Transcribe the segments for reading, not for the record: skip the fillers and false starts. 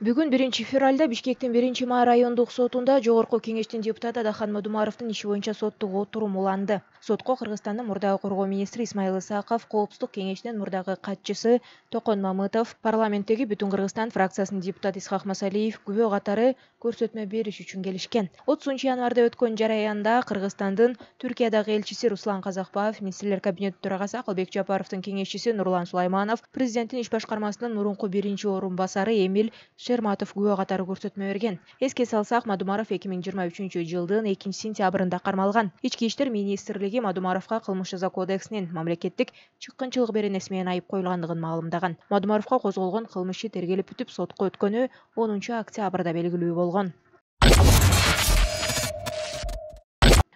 Бүгүн 1-февралда Бишкектин 1-май райондук сотунда Жогорку кеңештин депутаты Адахан Мадумаровдун иши боюнча соттук отурум уланды. Сотко Кыргызстандын мурдагы коргоо министри Исмаил Исаков, Коопсуздук кеңешинин мурдагы катчысы Токон Мамытов, парламенттеги Бүтүн Кыргызстан фракциясынын депутаты Исхак Масалиев күбө катары көрсөтмө бериш үчүн келишкен. 30-январда өткөн жараянда Кыргызстандын Түркиядагы элчиси Руслан Казакбаев, министрлер кабинети төрагасы Акылбек Жапаровдун кеңешчиси Нурлан Сулайманов, президенттин иш башкармасынын мурунку 1-орун басары Эмиль Шерматов күбө катары көрсөтмө берген. Эске салсак, Мадумаров 2023-жылдын 2-сентябрында кармалган. Ички иштер министрлиги Мадумаровго кылмыш жаза кодексинин мамлекеттик чыккынчылык беренеси менен айып коюлгандыгын маалымдаган. Мадумаровго козголгон кылмыш иши тергелип бүтүп, сотко өткөнү 10-октябрда белгилүү болгон.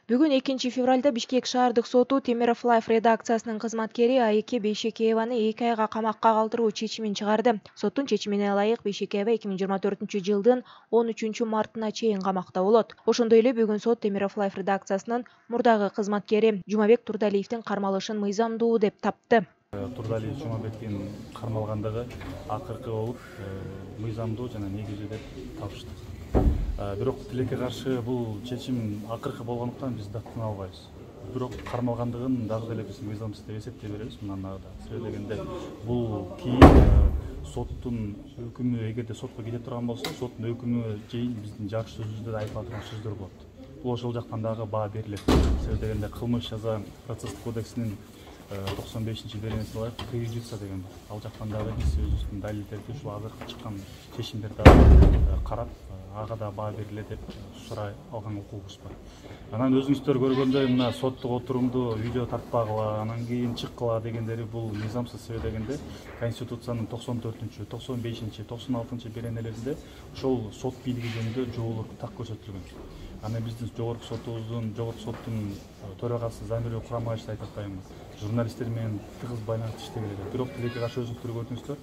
Бүгүн 2-февралда Бишкек шаардык соту Темиров Лайф редакциясынын кызматкери Айке Бейшекееваны 2 айга камакка калтыруу чечимин чыгарды. Соттун чечимине ылайык Бейшекеева 2024-жылдын 13-мартына чейин камакта болот. Ошондой эле бүгүн сот Темиров Лайф редакциясынын мурдагы кызматкери Жумабек Турдалиевдин кармалышын мыйзамдуу деп тапты. Турдалиев Жумабектин кармалгандыгы акыркы болуп, мыйзамдуу жана негиздүү деп табыштык. Бирок тилекке каршы бул чечим акыркы болгондуктан биз даттана албайбыз. Бирок кармалгандыгын дагы деле биз мыйзамсыз деп эсептей беребиз. Мындан ары себеби дегенде бул кийин соттун өкүмү, эгерде сотко кете турган болсо, соттун өкүмү чейин биздин жак сөзүбүздө да айтыла турган сөздөр болот. Бул ошол жактан дагы баа берилет. Себеби дегенде кылмыш жаза процесстик кодексинин 95-беренеси ылайык преюдиция деген бар. Ал жактан дагы биз өзүбүздүн далилдерди ушул азыркы чыккан чечимдерди карап, ага да баа бериле деп сурай алган укугубуз бар. Анан өзүңүздөр көргөндөй мына соттук отурумду видео тартпагыла, анан кийин чыккыла дегендери бул мыйзамсыз. Себеби дегенде Конституциянын 94-чү, 95-чи, 96-чы беренелеринде ошол сот бийлиги жөнүндө жоолор так көрсөтүлгөн. Аны биздин жогорку соттун төрагасы Замиров Курамбаевич айтып атпаймынбы? Журналисттер менен тыгыз байланышта иштеген эле. Бирок тилекке каршы өзүңүздөр көрдүңүздөр,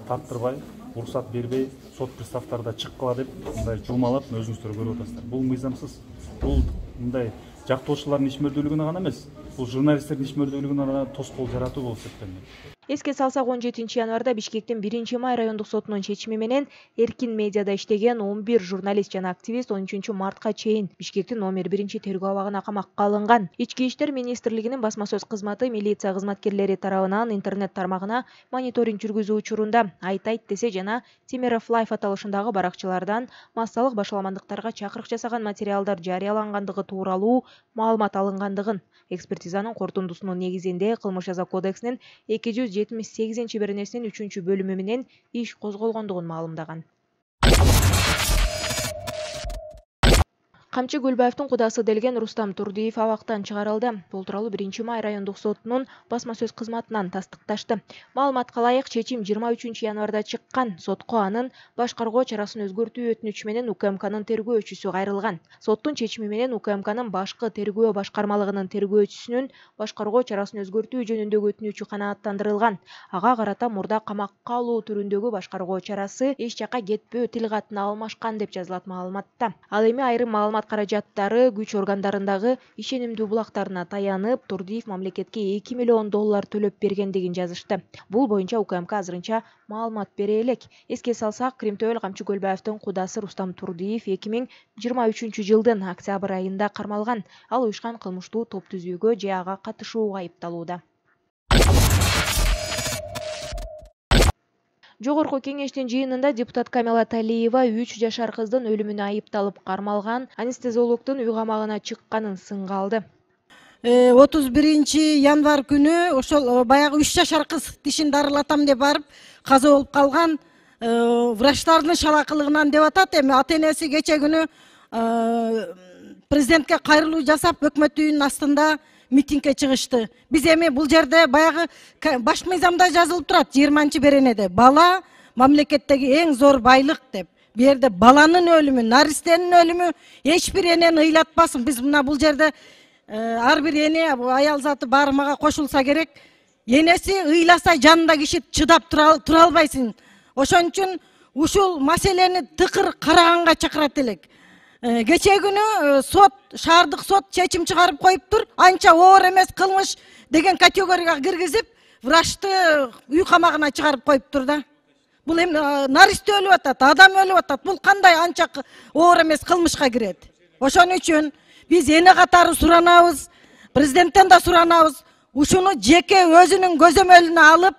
тарттырбай, уруксат бербей, сот приставдарда чыккыла деп мындай жумалап өзүңүздөр көрүп атасыздар. Бул мыйзамсыз. Бул мындай жактоочулардын ишмердүүлүгүнө гана эмес, бул журналисттердин ишмердүүлүгүнө гана тоскоол жаратуу болуп эсептелет. Эске салсак, 17-январда Бишкектин 1-май райондук сотунун чечими менен Эркин медиада иштеген 11 журналист жана активист 13-мартка чейин Бишкектин номер 1-тергөө абагына камакка алынган. Ички иштер министрлигинин басма сөз кызматы милиция кызматкерлери тарабынан интернет тармагына мониторинг жүргүзүү учурунда айтайт десе жана Темиров Лайф аталышындагы баракчалардан массалык башаламандыктарга чакырык жасаган материалдар жарыялангандыгы тууралуу маалымат алынгандыгын, экспертизанын корутундусунун негизинде кылмыш жаза кодексинин 278 беренесинин 3-бөлүмү менен иш козголгондугун маалымдаган. Камчы Гүлбаевдин кудасы делген Рустам Турдиев абактан чыгарылды. Бул тууралуу 1-май райондук сотунун басма сөз кызматынан тастыкташты. Маалыматка ылайык, чечим 23-январда чыккан. Сотко анын баш каргоо чарасын өзгөртүү өтүнүчү менен УКМКнын тергөөчүсү кайрылган. Соттун чечими менен УКМКнын башкы тергөө башкармалыгынын тергөөчүсүнүн баш каргоо чарасын өзгөртүү жөнүндөгү өтүнүчү канааттандырылган. Ага карата мурда камакка алуу түрүндөгү баш каргоо чарасы эч жакка кетпөө, тил катына алмашкан деп жазылат маалыматта. Ал эми айрым маалымат каражаттары күч органдарындагы ишенимдүү булактарына таянып, Турдиев мамлекетке $2 миллион төлөп бергендигин жазышты. Бул боюнча УКМК азырынча маалымат бере элек. Эске салсак, Кримтөөл Камчы Гөлбаевдин кудасы Рустам Турдиев 2023-жылдын октябрь айында кармалган. Ал уюшкан кылмыштуу топ түзүүгө же ага катышууга айыпталууда. Жогорку кеңештин жыйынында депутат Камила Талиева 3 жашар кыздын өлүмүнө айыпталып кармалган анестезиологдун үй камагына чыкканын сынга алды. 31-январь күнү ошол баягы 3 жашар кыз тишин дарылатам деп барып каза болуп калган, врачтардын шалакылыгынан деп атат. Эми ата-энеси кече күнү президентке кайрылуу жасап, өкмөт үйүнүн астында митингге чыгышты. Биз эми бул жерде баягы баш мыйзамда жазылып турат, 20-беренеде бала мамлекеттеги эң зор байлык деп. Бу жерде баланын өлүмү, наристенин өлүмү эч бир энени ыйлатпасын. Биз мына бул жерде ар бир эне, аял заты баары мага кошулса керек. Энеси ыйласа жанында киши чыдап тура албайсың. Ошон үчүн ушул маселени тыкыр караганга чакырат элек. Кече күнү шаардык сот чечим чыгарып коюптур. Анча оор эмес кылмыш деген категорияга киргизип, врачты үй камагына чыгарып коюптур да. Бул эми наристе өлүп атат, адам өлүп атат. Бул кандай анча оор эмес кылмышка кирет. Ошон үчүн биз эне катары суранабыз, президенттен да суранабыз. Ушуну жеке өзүнүн көзөмөлүнө алып,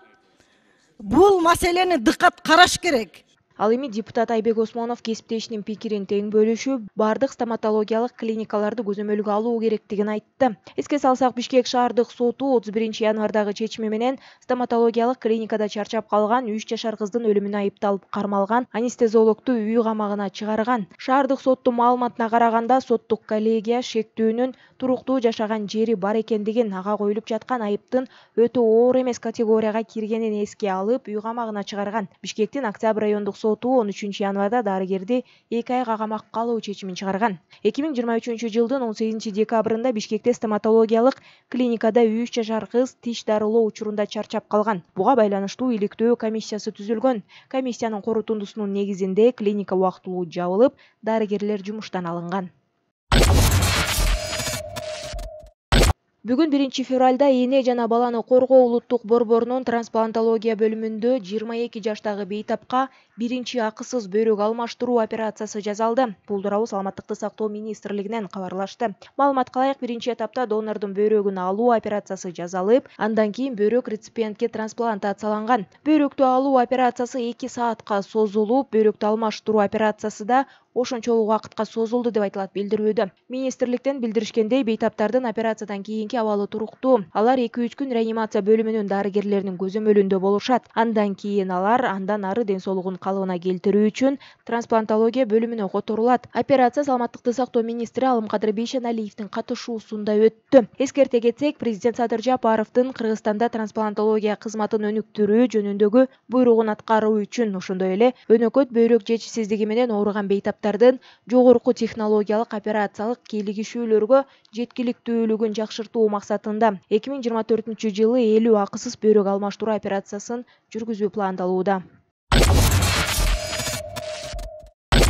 бул маселени дыккат караш керек. Ал эми депутат Айбек Осмонов кесиптешинин пикирин тең бөлүшүп, бардык стоматологиялык клиникаларды көзөмөлгө алуу керектигин айтты. Эске салсак, Бишкек шаардык соту 31 январдагы чечими менен стоматологиялык клиникада чарчап калган 3 жашар кыздын өлүмүнө айыпталып кармалган анестезиологду үй камагына чыгарган. Шаардык соттун маалыматына караганда, соттук коллегия шектүүнүн туруктуу жашаган жери бар экендигин, ага коюлуп жаткан айыптын өтө оор эмес категорияга киргенин эске алып, үй камагына чыгарган. Бишкектин Октябрь райондук соту 13 январда дарыгерди 2 айга камакка алуу чечимин чыгарган. 2023 жылдын 18 декабрында Бишкекте стоматологиялык клиникада 3 жашар кыз тиш дарылоо учурунда чарчап калган. Буга байланыштуу иликтөө комиссиясы түзүлгөн. Комиссиянын корутундусунун негизинде клиника убактылуу жабылып, дарыгерлер жумуштан алынган. Бүгүн 1 февралда эне жана баланы коргоо улуттук борборунун трансплантология бөлүмүндө 22 жаштагы бейтапка биринчи акысыз бөйрөк алмаштыруу операциясы жасалды. Бул тууралуу Саламаттыкты сактоо министрлигинен кабарлашты. Маалыматка ылайык, биринчи этапта донордун бөйрөгүн алуу операциясы жасалып, андан кийин бөйрөк реципиентке трансплантацияланган. Бөйрөктү алуу операциясы 2 саатка созулуп, бөйрөктү алмаштыруу операциясы да ошончолук убакытка созулду деп айтылат билдирүүдө. Министрликтен билдиришкендей, бейтаптардын операциядан кийинки абалы туруктуу. Алар 2-3 күн реанимация бөлүмүнүн дарыгерлеринин көзөмөлүндө болушат. Андан кийин алар андан ары ден соолугун калыбына келтирүү үчүн трансплантология бөлүмүнө которулат. Операция Саламаттыкты сактоо министри Алымкадыр Бейшеналиевдин катышуусунда өттү. Эскерте кетсек, президент Садыр Жапаровдун Кыргызстанда трансплантология кызматын өнүктүрүү жөнүндөгү буйругун аткаруу үчүн, ошондой эле өнөкөт бөйрөк жетишсиздиги менен ооруган бейтаптардын жогорку технологиялык операциялык кийлигишүүлөргө жеткиликтүүлүгүн жакшыртуу максатында 2024 жылы 50 акысыз бөйрөк алмаштыруу операциясын жүргүзүү пландалууда.